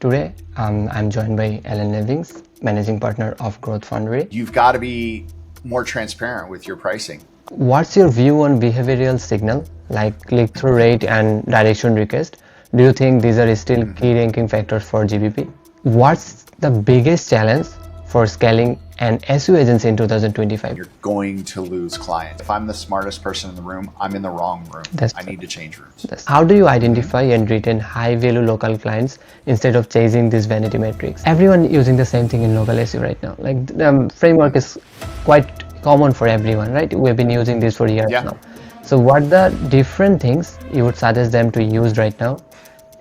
Today, I'm joined by Allen Levings, managing partner of Growth Foundry. You've got to be more transparent with your pricing. What's your view on behavioral signal like click-through rate and direction request? Do you think these are still key ranking factors for GBP? What's the biggest challenge for scaling an SEO agency in 2025? You're going to lose clients. If I'm the smartest person in the room, I'm in the wrong room. I need to change rooms. How do you identify and retain high-value local clients instead of chasing these vanity metrics? Everyone using the same thing in local SEO right now. Like the framework is quite common for everyone, right? We've been using this for years now. So what the different things you would suggest them to use right now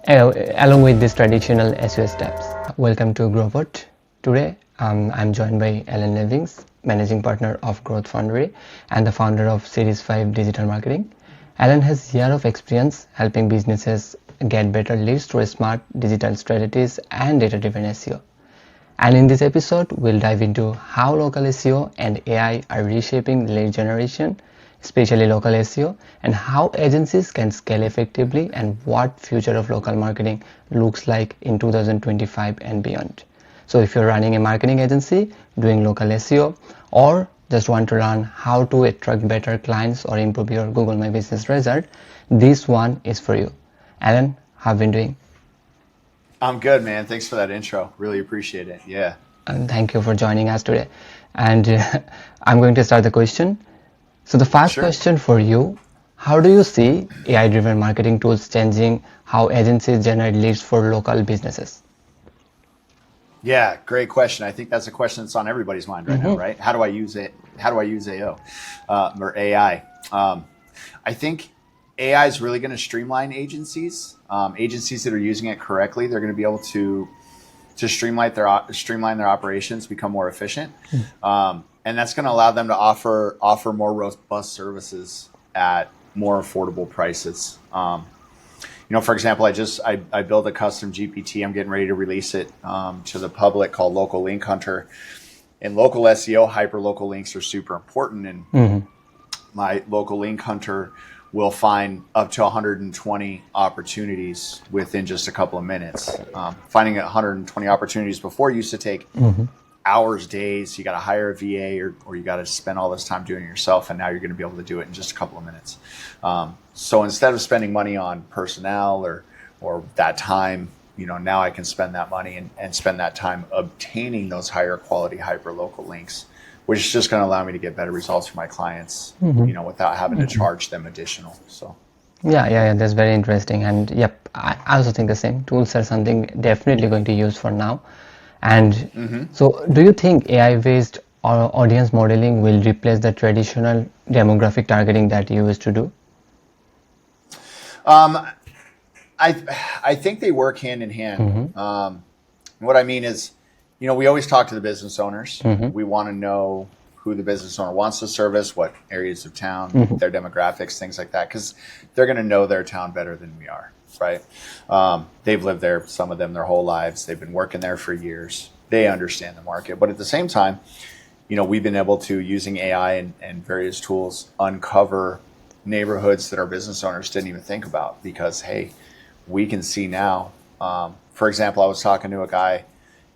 along with these traditional SEO steps? Welcome to GrowPod. Today I'm joined by Allen Levings, managing partner of Growth Foundry and the founder of Series 5 Digital Marketing. Allen has years of experience helping businesses get better leads through smart digital strategies and data-driven SEO. And in this episode, we'll dive into how local SEO and AI are reshaping lead generation, especially local SEO, and how agencies can scale effectively and what future of local marketing looks like in 2025 and beyond. So if you're running a marketing agency, doing local SEO, or just want to learn how to attract better clients or improve your Google My Business result, this one is for you. Allen, how have you been doing? I'm good, man. Thanks for that intro. Really appreciate it. Yeah. And thank you for joining us today. And I'm going to start the question. So the first question for you, how do you see AI-driven marketing tools changing how agencies generate leads for local businesses? Yeah, great question. I think that's a question that's on everybody's mind right now, right? How do I use it? How do I use AO or AI? I think AI is really going to streamline agencies. Agencies that are using it correctly, they're going to be able to streamline their operations, become more efficient, and that's going to allow them to offer more robust services at more affordable prices. For example, I built a custom GPT. I'm getting ready to release it to the public called Local Link Hunter. In local SEO, hyperlocal links are super important, and my Local Link Hunter will find up to 120 opportunities within just a couple of minutes. Finding 120 opportunities before used to take hours, days. You got to hire a VA or you got to spend all this time doing it yourself, and now you're going to be able to do it in just a couple of minutes. So instead of spending money on personnel or that time, now I can spend that money and spend that time obtaining those higher quality hyperlocal links, which is just going to allow me to get better results for my clients, without having to charge them additional. So. Yeah, that's very interesting. And yep, I also think the same. Tools are something definitely going to use for now. And so do you think AI-based audience modeling will replace the traditional demographic targeting that you used to do? I think they work hand in hand. What I mean is, we always talk to the business owners. We want to know who the business owner wants to service, what areas of town, their demographics, things like that, because they're going to know their town better than we are, right? They've lived there, some of them, their whole lives. They've been working there for years. They understand the market. But at the same time, we've been able to, using AI and various tools, uncover neighborhoods that our business owners didn't even think about because, hey, we can see now. For example, I was talking to a guy,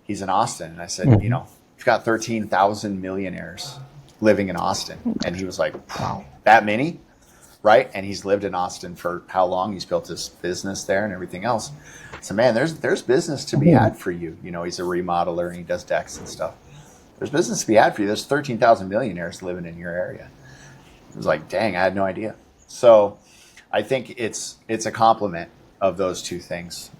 he's in Austin, and I said, you've got 13,000 millionaires living in Austin. And he was like, wow, that many? Right? And he's lived in Austin for how long? He's built his business there and everything else. So, man, there's business to be had for you. He's a remodeler and he does decks and stuff. There's business to be had for you. There's 13,000 millionaires living in your area. It was like, dang, I had no idea. So I think it's a complement of those two things,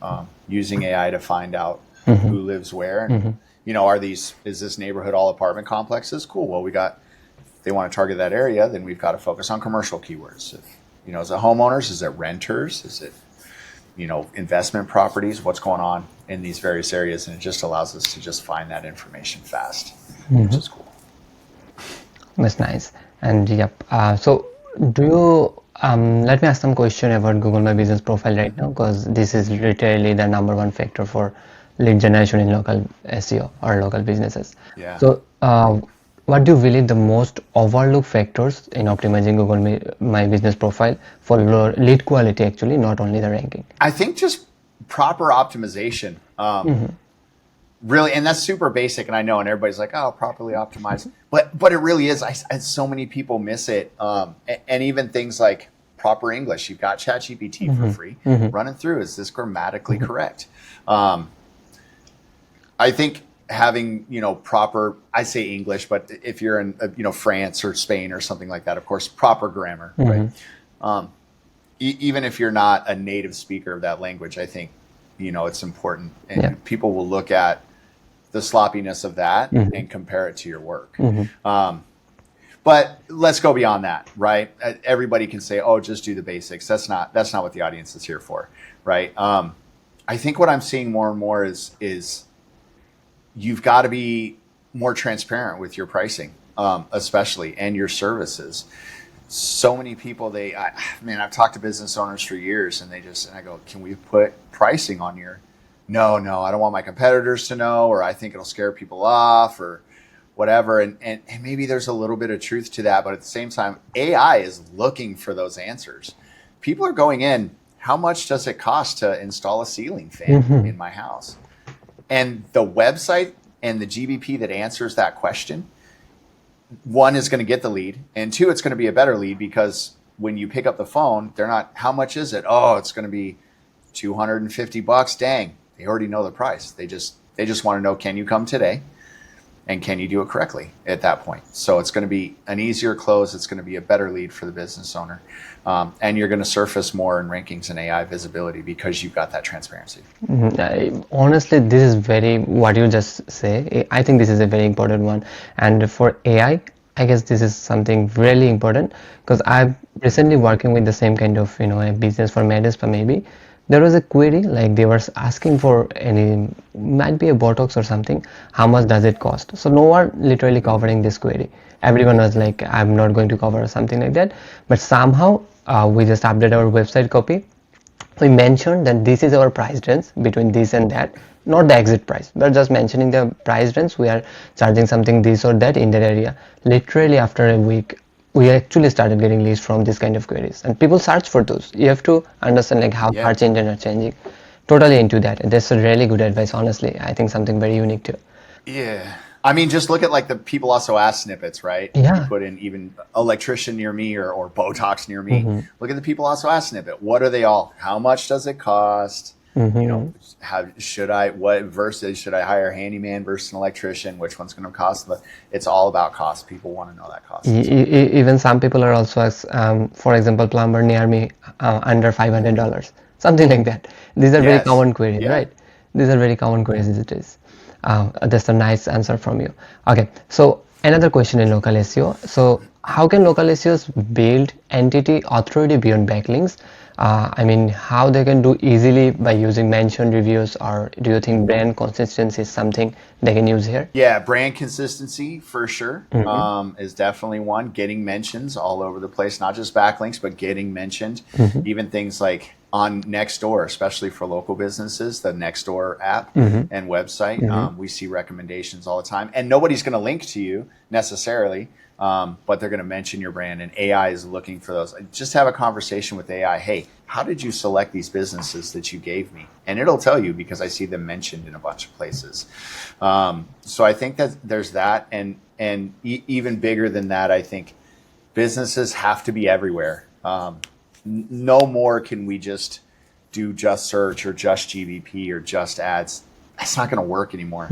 using AI to find out who lives where. And, is this neighborhood all apartment complexes? Cool. Well, if they want to target that area, then we've got to focus on commercial keywords. Is it homeowners? Is it renters? Is it, investment properties? What's going on in these various areas? And it just allows us to just find that information fast, which is cool. That's nice. And yep. So do you, let me ask some question about Google My Business profile right now, because this is literally the number one factor for lead generation in local SEO or local businesses. Yeah. So what do you believe the most overlooked factors in optimizing Google My Business profile for lead quality, actually, not only the ranking? I think just proper optimization. Really, and that's super basic, and I know, and everybody's like, "Oh, properly optimized," but it really is. So many people miss it, and even things like proper English. You've got ChatGPT for free. Running through, is this grammatically correct? I think having proper, I say English, but if you're in France or Spain or something like that, of course, proper grammar, right? Even if you're not a native speaker of that language, I think it's important, and people will look at the sloppiness of that and compare it to your work. But let's go beyond that, right? Everybody can say, "Oh, just do the basics." That's not what the audience is here for, right? I think what I'm seeing more and more is you've got to be more transparent with your pricing, especially, and your services. So many people, I've talked to business owners for years, and I go, "Can we put pricing on your?" No, I don't want my competitors to know, or I think it'll scare people off, or whatever. And maybe there's a little bit of truth to that, but at the same time, AI is looking for those answers. People are going in, how much does it cost to install a ceiling fan in my house? And the website and the GBP that answers that question, one, is going to get the lead, and two, it's going to be a better lead, because when you pick up the phone, they're not, "How much is it?" "Oh, it's going to be $250. Dang, they already know the price. They just want to know, can you come today, and can you do it correctly at that point? So it's going to be an easier close. It's going to be a better lead for the business owner, and you're going to surface more in rankings and AI visibility because you've got that transparency. Honestly, this is what you just say. I think this is a very important one, and for AI, I guess this is something really important, because I'm recently working with the same kind of a business for Medispa. Maybe there was a query, like they were asking for might be a Botox or something. How much does it cost? So no one literally covering this query. Everyone was like, "I'm not going to cover," or something like that. But somehow we just updated our website copy. We mentioned that this is our price range between this and that, not the exit price. We're just mentioning the price range. We are charging something this or that in that area. Literally after a week, we actually started getting leads from this kind of queries, and people search for those. You have to understand how search engines are changing. Totally into that. That's a really good advice, honestly. I think something very unique too. Yeah. Just look at the people also ask snippets, right? Yeah. You put in even electrician near me or Botox near me. Look at the people also ask snippet. What are they all? How much does it cost? Should I hire a handyman versus an electrician? Which one's going to cost? It's all about cost. People want to know that cost. Even some people are also, for example, plumber near me, under $500, something like that. These are very common queries, right? These are very common queries these days. That's a nice answer from you. Okay, so another question in local SEO. So how can local SEOs build entity authority beyond backlinks? How they can do easily by using mentioned reviews, or do you think brand consistency is something they can use here? Yeah, brand consistency for sure is definitely one. Getting mentions all over the place, not just backlinks, but getting mentioned. Even things like on Nextdoor, especially for local businesses, the Nextdoor app and website, we see recommendations all the time, and nobody's going to link to you necessarily. But they're going to mention your brand, and AI is looking for those. Just have a conversation with AI. Hey, how did you select these businesses that you gave me? And it'll tell you, because I see them mentioned in a bunch of places. So I think that there's that. And even bigger than that, I think businesses have to be everywhere. No more can we just do just search or just GBP or just ads. That's not going to work anymore.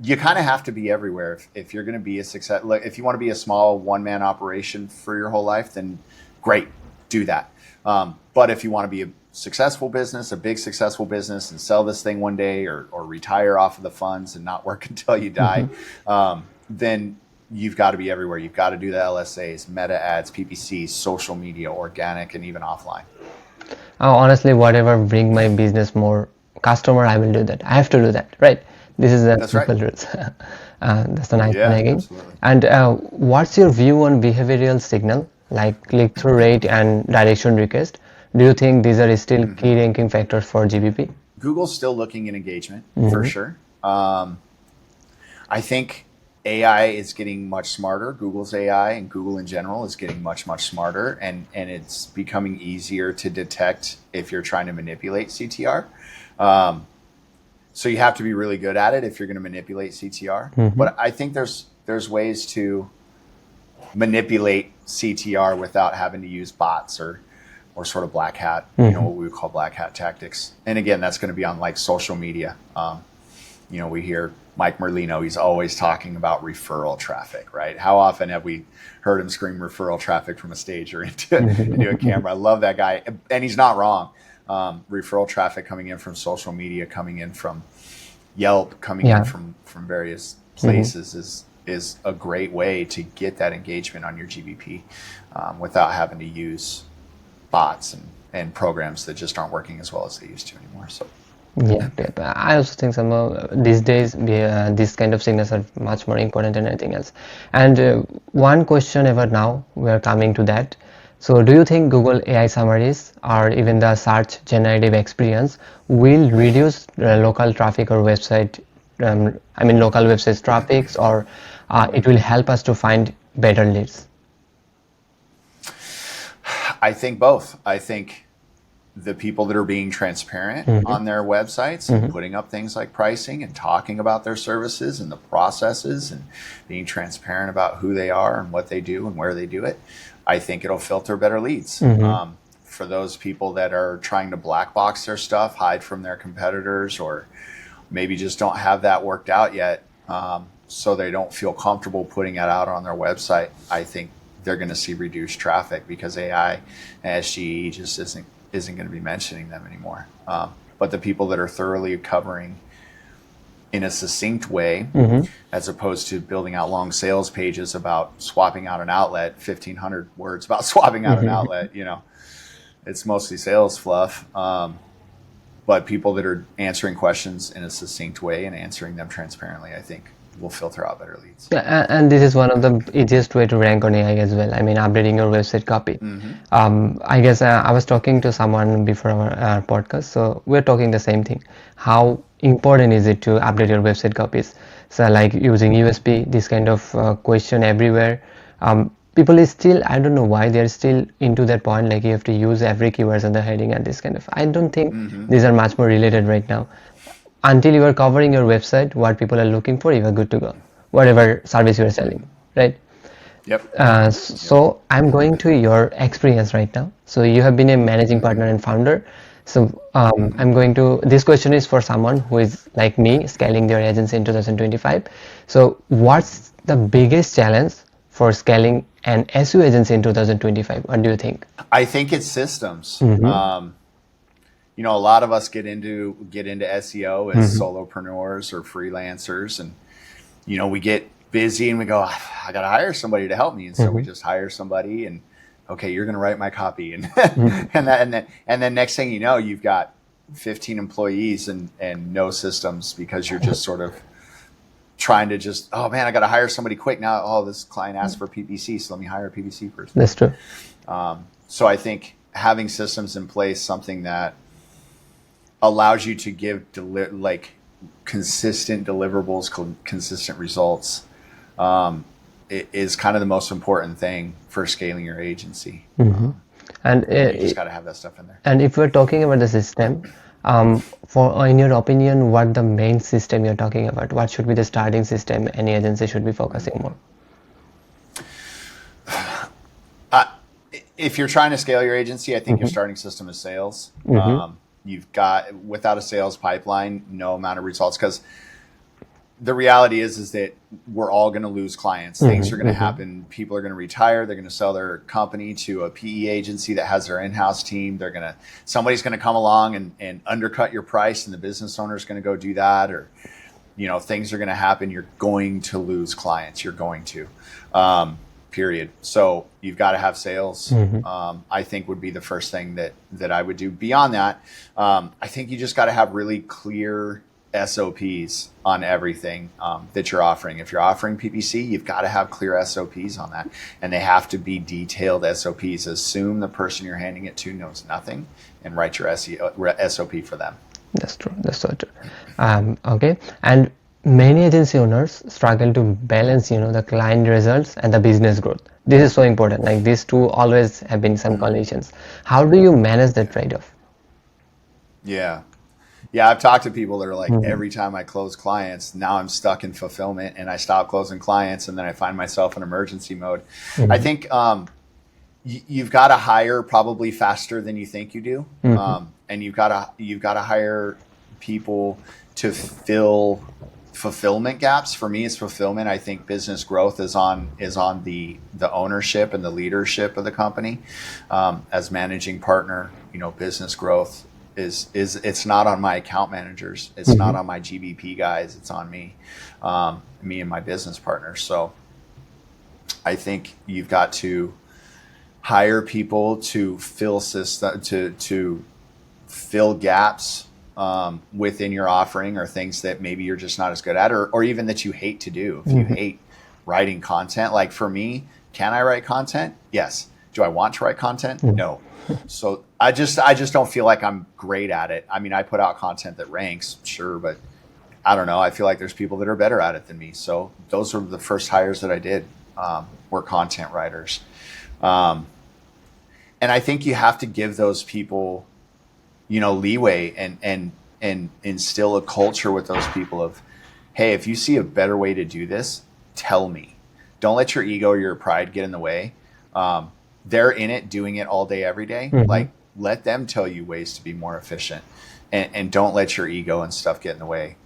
You kind of have to be everywhere if you're going to be a success. Like, if you want to be a small one-man operation for your whole life, then great, do that. But if you want to be a successful business, a big successful business, and sell this thing one day, or retire off of the funds and not work until you die, then you've got to be everywhere. You've got to do the LSAs, meta ads, PPC, social media, organic, and even offline. Honestly, whatever bring my business more customer, I will do that. I have to do that, right? This is the simple rules. That's a nice one again. Absolutely. And what's your view on behavioral signal, like click-through rate and direction request? Do you think these are still key ranking factors for GBP? Google's still looking at engagement for sure. I think AI is getting much smarter. Google's AI and Google in general is getting much, much smarter, and it's becoming easier to detect if you're trying to manipulate CTR. So you have to be really good at it if you're going to manipulate CTR. But I think there's ways to manipulate CTR without having to use bots or sort of black hat, what we would call black hat tactics. And again, that's going to be on like social media. We hear Mike Merlino, he's always talking about referral traffic, right? How often have we heard him scream referral traffic from a stage or into a camera? I love that guy. And he's not wrong. Referral traffic coming in from social media, coming in from Yelp, coming in from various places is a great way to get that engagement on your GBP without having to use bots and programs that just aren't working as well as they used to anymore. So. Yeah, I also think these days these kind of signals are much more important than anything else. And one question ever now, we are coming to that. So do you think Google AI summaries or even the search generative experience will reduce local traffic or website, local website traffics, or it will help us to find better leads? I think both. I think the people that are being transparent on their websites and putting up things like pricing and talking about their services and the processes and being transparent about who they are and what they do and where they do it, I think it'll filter better leads. For those people that are trying to black box their stuff, hide from their competitors, or maybe just don't have that worked out yet, so they don't feel comfortable putting it out on their website, I think they're going to see reduced traffic because AI and SGE just isn't going to be mentioning them anymore. But the people that are thoroughly covering in a succinct way, as opposed to building out long sales pages about swapping out an outlet, 1,500 words about swapping out an outlet, it's mostly sales fluff. But people that are answering questions in a succinct way and answering them transparently, I think will filter out better leads. Yeah, and this is one of the easiest way to rank on AI as well. Updating your website copy. I guess I was talking to someone before our podcast, so we're talking the same thing. How important is it to update your website copies? So like using USP, this kind of question everywhere. People is still, I don't know why they're still into that point, like you have to use every keywords on the heading and this kind of. I don't think these are much more related right now. Until you are covering your website, what people are looking for, you are good to go. Whatever service you are selling, right? Yep. So I'm going to your experience right now. So you have been a managing partner and founder. So this question is for someone who is like me, scaling their agency in 2025. So what's the biggest challenge for scaling an SEO agency in 2025? What do you think? I think it's systems. A lot of us get into SEO as solopreneurs or freelancers, and we get busy and we go, I got to hire somebody to help me, and so we just hire somebody, and okay, you're going to write my copy, and and then next thing you know, you've got 15 employees and no systems because you're just sort of trying to just, oh man, I got to hire somebody quick now. Oh, this client asked for PPC, so let me hire a PPC person. That's true. So I think having systems in place, something that allows you to give consistent deliverables, consistent results, is kind of the most important thing for scaling your agency. And you just got to have that stuff in there. And if we're talking about the system, in your opinion, what the main system you're talking about? What should be the starting system any agency should be focusing more? If you're trying to scale your agency, I think your starting system is sales. You've got, without a sales pipeline, no amount of results, because the reality is that we're all going to lose clients. Things are going to happen. People are going to retire. They're going to sell their company to a PE agency that has their in-house team. Somebody's going to come along and undercut your price, and the business owner is going to go do that, or things are going to happen. You're going to lose clients. You're going to. Period. So you've got to have sales. I think would be the first thing that I would do. Beyond that, I think you just got to have really clear SOPs on everything that you're offering. If you're offering PPC, you've got to have clear SOPs on that, and they have to be detailed SOPs. Assume the person you're handing it to knows nothing, and write your SOP for them. That's true. That's so true. Okay. And Many agency owners struggle to balance, the client results and the business growth. This is so important. Like these two always have been some collisions. How do you manage that trade-off? Yeah. Yeah, I've talked to people that are like, every time I close clients, now I'm stuck in fulfillment and I stop closing clients and then I find myself in emergency mode. I think you've got to hire probably faster than you think you do. And you've got to hire people to fill fulfillment gaps. For me, it's fulfillment. I think business growth is on the ownership and the leadership of the company. As managing partner, business growth is it's not on my account managers. It's not on my GBP guys. It's on me, me and my business partners. So I think you've got to hire people to fill to fill gaps within your offering, or things that maybe you're just not as good at, or even that you hate to do. If you hate writing content, like for me, can I write content? Yes. Do I want to write content? No. So I just don't feel like I'm great at it. I mean, I put out content that ranks, sure, but I don't know. I feel like there's people that are better at it than me. So those were the first hires that I did, were content writers. And I think you have to give those people, leeway and instill a culture with those people of, hey, if you see a better way to do this, tell me. Don't let your ego or your pride get in the way. They're in it, doing it all day, every day. Like, let them tell you ways to be more efficient, and don't let your ego and stuff get in the way.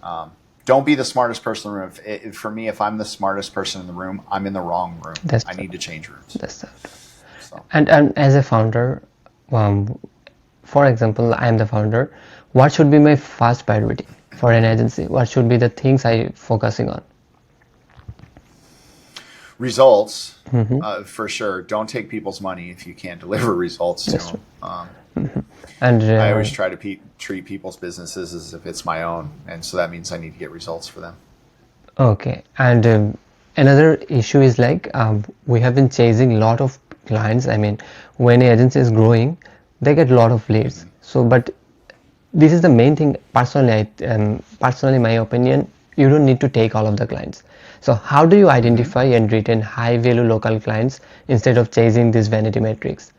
Don't be the smartest person in the room. For me, if I'm the smartest person in the room, I'm in the wrong room. I need to change rooms. That's so. And as a founder, for example, I am the founder. What should be my first priority for an agency? What should be the things I focusing on? Results, for sure. Don't take people's money if you can't deliver results to them. And I always try to treat people's businesses as if it's my own, and so that means I need to get results for them. Okay. And another issue is like, we have been chasing a lot of clients. I mean, when an agency is growing, they get a lot of leads. So, but this is the main thing. Personally, my opinion, you don't need to take all of the clients. So how do you identify and retain high value local clients instead of chasing these vanity metrics?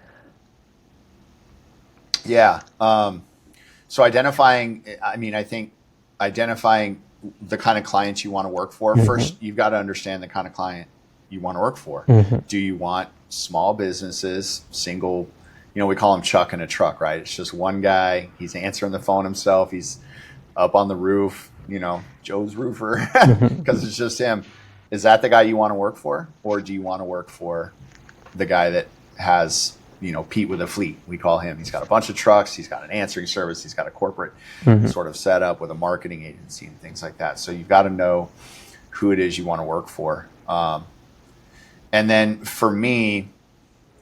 Yeah. So I think identifying the kind of clients you want to work for, first, you've got to understand the kind of client you want to work for. Do you want small businesses, single, we call him Chuck in a truck, right? It's just one guy. He's answering the phone himself. He's up on the roof, Joe's roofer, because it's just him. Is that the guy you want to work for? Or do you want to work for the guy that has, Pete with a fleet? We call him. He's got a bunch of trucks. He's got an answering service. He's got a corporate sort of setup with a marketing agency and things like that. So you've got to know who it is you want to work for. And then for me,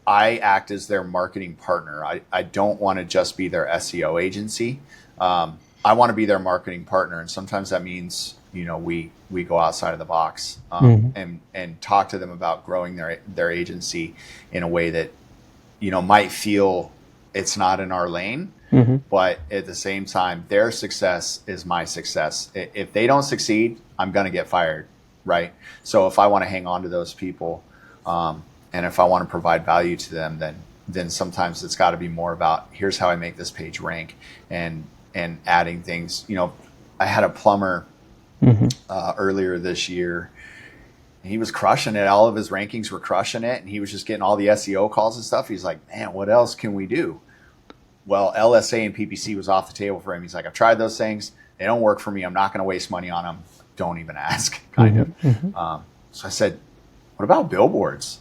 I act as their marketing partner. I don't want to just be their SEO agency. I want to be their marketing partner. And sometimes that means, we go outside of the box and talk to them about growing their agency in a way that, might feel it's not in our lane, but at the same time, their success is my success. If they don't succeed, I'm going to get fired, right? So if I want to hang on to those people, and if I want to provide value to them, then sometimes it's got to be more about, here's how I make this page rank, and adding things. I had a plumber earlier this year. He was crushing it. All of his rankings were crushing it, and he was just getting all the SEO calls and stuff. He's like, man, what else can we do? Well, LSA and PPC was off the table for him. He's like, I've tried those things. They don't work for me. I'm not going to waste money on them. Don't even ask, kind of. So I said, what about billboards?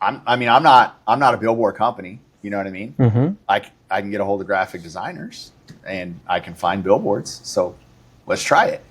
I'm not a billboard company. You know what I mean? I can get a hold of graphic designers and I can find billboards. So let's try it.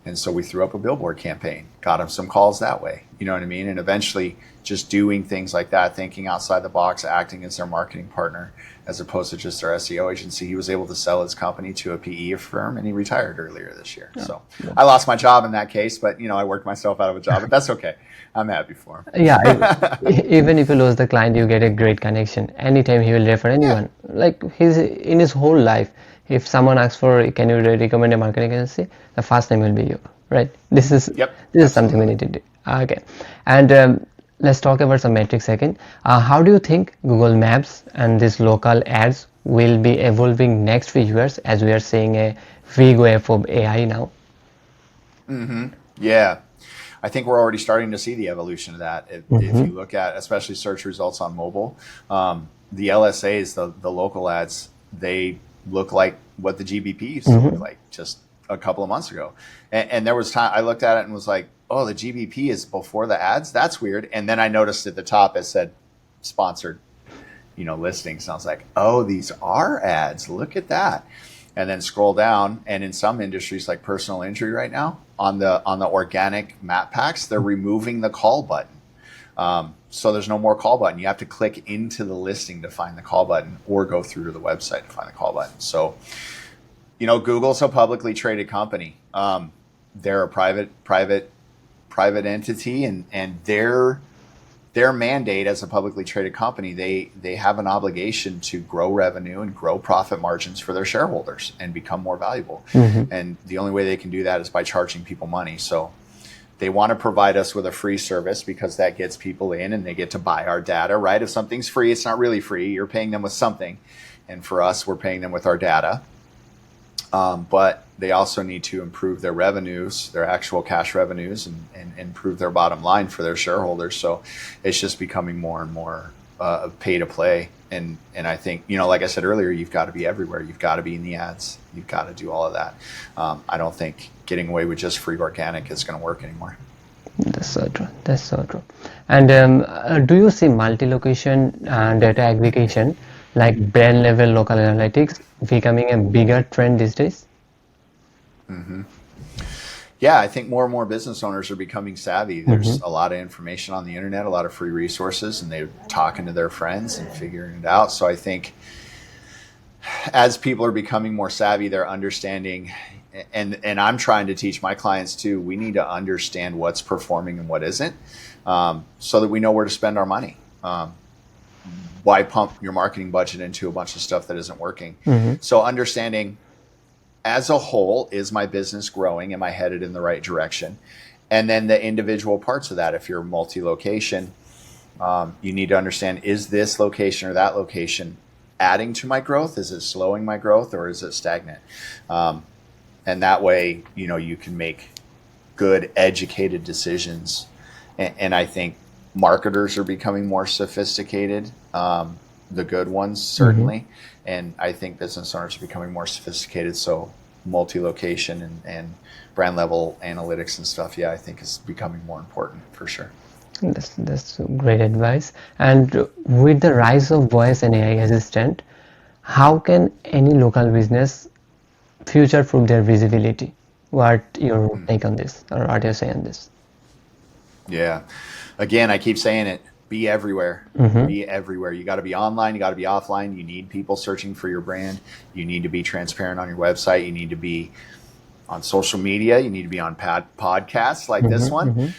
And so we threw up a billboard campaign, got him some calls that way. You know what I mean? And eventually just doing things like that, thinking outside the box, acting as their marketing partner, as opposed to just their SEO agency. He was able to sell his company to a PE firm, and he retired earlier this year. So I lost my job in that case, but I worked myself out of a job, but that's okay. I'm happy for him. Yeah, even if you lose the client, you get a great connection. Anytime he will refer anyone. Like in his whole life, if someone asks for, can you recommend a marketing agency? The first name will be you. right? This is Yep. this is something we need to do. Okay, and let's talk about some metrics again. How do you think Google Maps and these local ads will be evolving next few years as we are seeing a big wave of AI now? Yeah. I think we're already starting to see the evolution of that. If you look at, especially search results on mobile, the LSAs, the local ads, they look like what the GBP used to look like just a couple of months ago. And there was time I looked at it and was like, oh, the GBP is before the ads? That's weird. And then I noticed at the top it said sponsored, listings. And I was like, oh, these are ads. Look at that. And then scroll down, and in some industries like personal injury right now, on the organic map packs, they're removing the call button. So there's no more call button. You have to click into the listing to find the call button, or go through to the website to find the call button. So, Google's a publicly traded company. They're a private entity, and their mandate as a publicly traded company, they have an obligation to grow revenue and grow profit margins for their shareholders and become more valuable. And the only way they can do that is by charging people money. So they want to provide us with a free service because that gets people in and they get to buy our data, right? If something's free, it's not really free. You're paying them with something. And for us, we're paying them with our data. But they also need to improve their revenues, their actual cash revenues, and improve their bottom line for their shareholders. So it's just becoming more and more pay to play. And I think, like I said earlier, you've got to be everywhere. You've got to be in the ads. You've got to do all of that. I don't think getting away with just free organic is going to work anymore. That's so true. That's so true. And do you see multi-location data aggregation, like brand level local analytics, becoming a bigger trend these days? Yeah, I think more and more business owners are becoming savvy. There's a lot of information on the internet, a lot of free resources, and they're talking to their friends and figuring it out. So I think as people are becoming more savvy, they're understanding, and I'm trying to teach my clients too, we need to understand what's performing and what isn't, so that we know where to spend our money. Why pump your marketing budget into a bunch of stuff that isn't working? So understanding, as a whole, is my business growing? Am I headed in the right direction? And then the individual parts of that. If you're multi-location, you need to understand, is this location or that location adding to my growth? Is it slowing my growth, or is it stagnant? And that way, you can make good, educated decisions. And I think marketers are becoming more sophisticated, the good ones, certainly. And I think business owners are becoming more sophisticated. So multi-location and brand level analytics and stuff, I think is becoming more important for sure. That's great advice. And with the rise of voice and AI assistant, how can any local business future-proof their visibility? What your take on this, or what you say on this? Yeah. Again, I keep saying it. Be everywhere. Be everywhere. You got to be online. You got to be offline. You need people searching for your brand. You need to be transparent on your website. You need to be on social media. You need to be on podcasts like this one.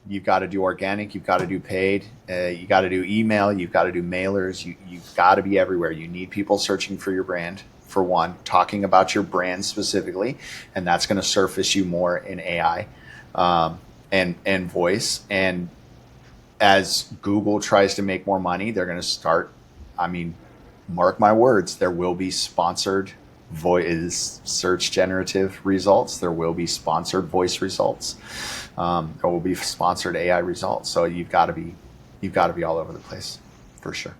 You've got to do organic. You've got to do paid. You got to do email. You've got to do mailers. You've got to be everywhere. You need people searching for your brand, for one, talking about your brand specifically, and that's going to surface you more in AI and voice. And as Google tries to make more money, they're going to start, mark my words, there will be sponsored voice search generative results. There will be sponsored voice results. There will be sponsored AI results. So you've got to be all over the place, for sure.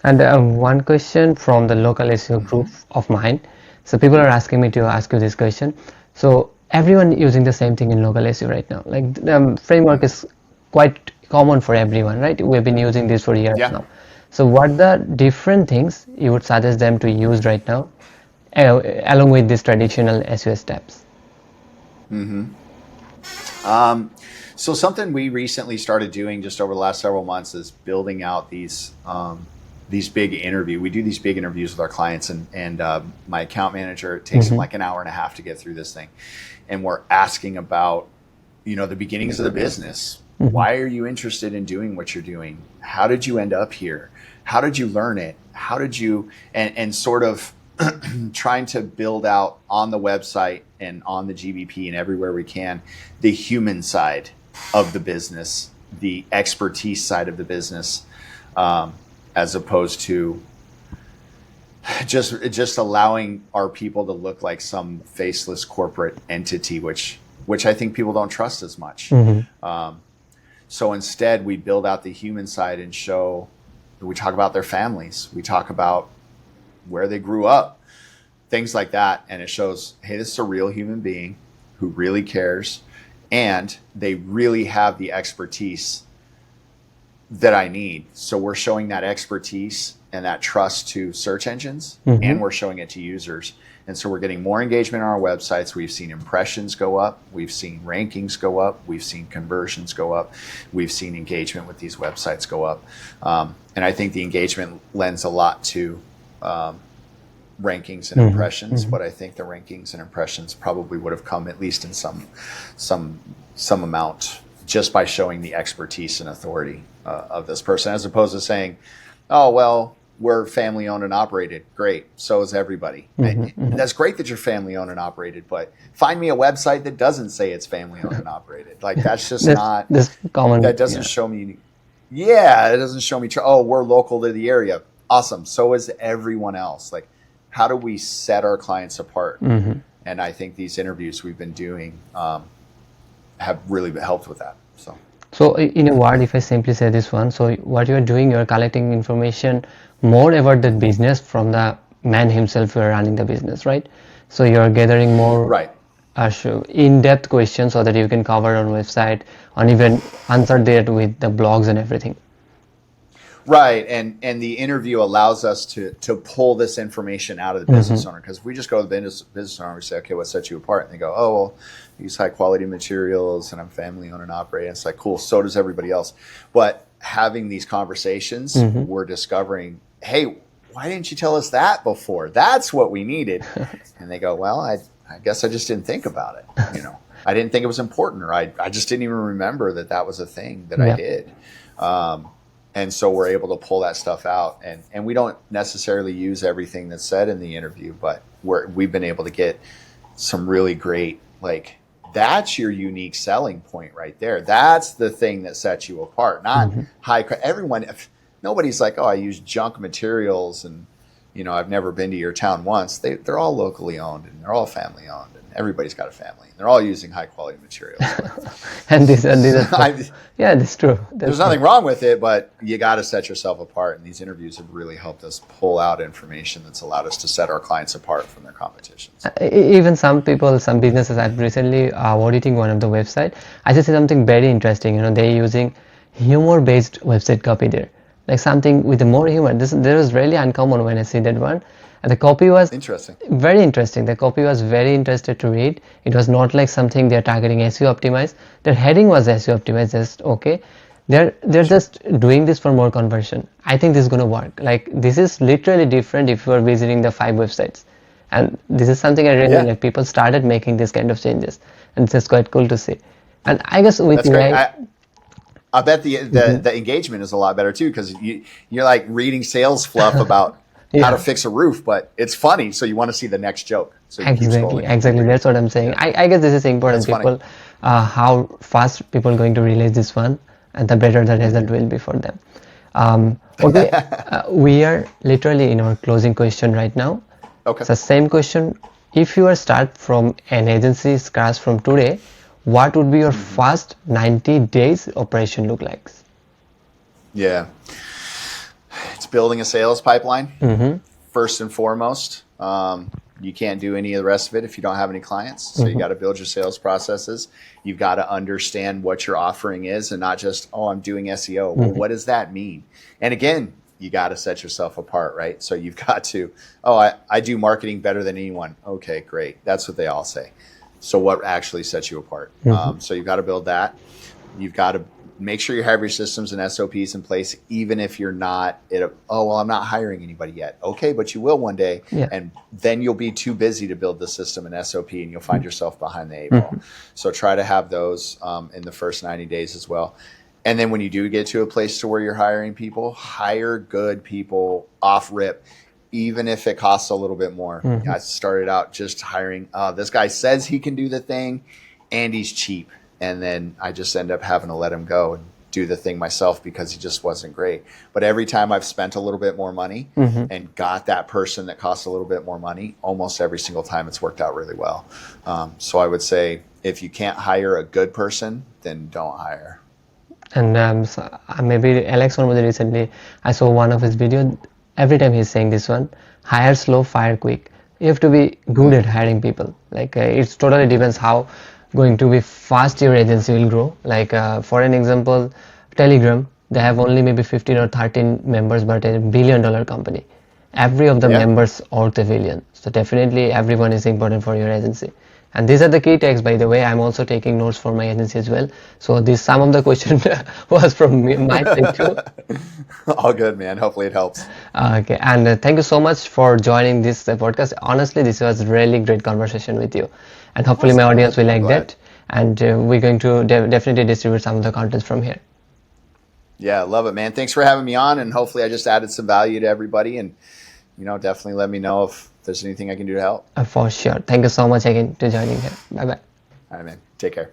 And one question from the local SEO group of mine. So people are asking me to ask you this question. So everyone using the same thing in local SEO right now. Like the framework is quite common for everyone, right? We've been using this for years now. So what the different things you would suggest them to use right now, along with these traditional SEO steps? So something we recently started doing just over the last several months is building out these big interviews. We do these big interviews with our clients, and my account manager, it takes him like an hour and a half to get through this thing. And we're asking about, the beginnings of the business. Why are you interested in doing what you're doing? How did you end up here? How did you learn it? How did you, and sort of trying to build out on the website and on the GBP and everywhere we can, the human side of the business, the expertise side of the business, as opposed to just allowing our people to look like some faceless corporate entity, which I think people don't trust as much. So instead, we build out the human side and we talk about their families. We talk about where they grew up, things like that. And it shows, hey, this is a real human being who really cares. And they really have the expertise that I need. So we're showing that expertise and that trust to search engines, and we're showing it to users. And so we're getting more engagement on our websites. We've seen impressions go up. We've seen rankings go up. We've seen conversions go up. We've seen engagement with these websites go up. And I think the engagement lends a lot to rankings and impressions, but I think the rankings and impressions probably would have come at least in some amount just by showing the expertise and authority of this person, as opposed to saying, oh, well, we're family owned and operated. Great. So is everybody. That's great that you're family owned and operated, but find me a website that doesn't say it's family owned and operated. Like that's just not common. That doesn't show me. Yeah. It doesn't show me. Oh, we're local to the area. Awesome. So is everyone else. Like, how do we set our clients apart? And I think these interviews we've been doing have really helped with that. So in a word, if I simply say this one, so what you're doing, you're collecting information more about the business from the man himself who are running the business, right? So you're gathering more in-depth questions so that you can cover on website and even answer that with the blogs and everything. Right, and the interview allows us to pull this information out of the business owner, because if we just go to the business owner and we say, okay, what sets you apart? And they go, oh, well, I use high quality materials and I'm family owned and operated. It's like, cool, so does everybody else. But having these conversations, we're discovering, hey, why didn't you tell us that before? That's what we needed. And they go, well, I guess I just didn't think about it. I didn't think it was important, or I just didn't even remember that was a thing that I did. And so we're able to pull that stuff out, and we don't necessarily use everything that's said in the interview, but we've been able to get some really great, like, that's your unique selling point right there. That's the thing that sets you apart, not nobody's like, oh, I use junk materials and, I've never been to your town once. They're all locally owned and they're all family owned and everybody's got a family. They're all using high quality materials. and these yeah, that's true. There's nothing wrong with it, but you got to set yourself apart. And these interviews have really helped us pull out information that's allowed us to set our clients apart from their competitions. Even some businesses, I've recently auditing one of the website. I just see something very interesting. They're using humor-based website copy there. Like something with more humor. There was really uncommon when I see that one. And the copy was very interesting. The copy was very interesting to read. It was not like something they're targeting SEO optimized. Their heading was SEO optimized, just okay. They're just doing this for more conversion. I think this is going to work. Like, this is literally different if you are visiting the 5 websites. And this is something I really like. People started making this kind of changes. And it's just quite cool to see. And I guess with I bet the engagement is a lot better too, because you're like reading sales fluff about how to fix a roof, but it's funny, so you want to see the next joke. So exactly. That's what I'm saying. I guess this is important. People, how fast people are going to realize this one, and the better the result will be for them. Okay, we are literally in our closing question right now. Okay. So same question. If you are start from an agency scratch from today, what would be your first 90 days operation look like? Yeah. It's building a sales pipeline, first and foremost. You can't do any of the rest of it if you don't have any clients. So you got to build your sales processes. You've got to understand what your offering is and not just, oh, I'm doing SEO. Well, what does that mean? And again, you got to set yourself apart, right? So you've got to, oh, I do marketing better than anyone. Okay, great. That's what they all say. So what actually sets you apart? So you've got to build that. You've got to make sure you have your systems and SOPs in place, even if you're not I'm not hiring anybody yet. Okay, but you will one day. And then you'll be too busy to build the system and SOP, and you'll find yourself behind the 8 ball. So try to have those in the first 90 days as well. And then when you do get to a place to where you're hiring people, hire good people off rip. even if it costs a little bit more. I started out just hiring, this guy says he can do the thing and he's cheap. And then I just end up having to let him go and do the thing myself because he just wasn't great. But every time I've spent a little bit more money and got that person that costs a little bit more money, almost every single time it's worked out really well. So I would say if you can't hire a good person, then don't hire. And maybe Alex Hormozy recently, I saw one of his videos. Every time he's saying this one, hire slow, fire quick. You have to be good at hiring people. Like it's totally depends how going to be fast your agency will grow. Like for an example, Telegram, they have only maybe 15 or 13 members, but a $1 billion company. Every of the members are the billion. So definitely everyone is important for your agency. And these are the key tags, by the way. I'm also taking notes for my agency as well. So this some of the question was from me, my side too. All good, man. Hopefully it helps. Okay, and thank you so much for joining this podcast. Honestly, this was really great conversation with you, and hopefully my audience will like that. And we're going to definitely distribute some of the contents from here. Yeah, love it, man. Thanks for having me on, and hopefully I just added some value to everybody. And definitely let me know if there's anything I can do to help. For sure. Thank you so much again to joining here. Bye bye. All right, man. Take care.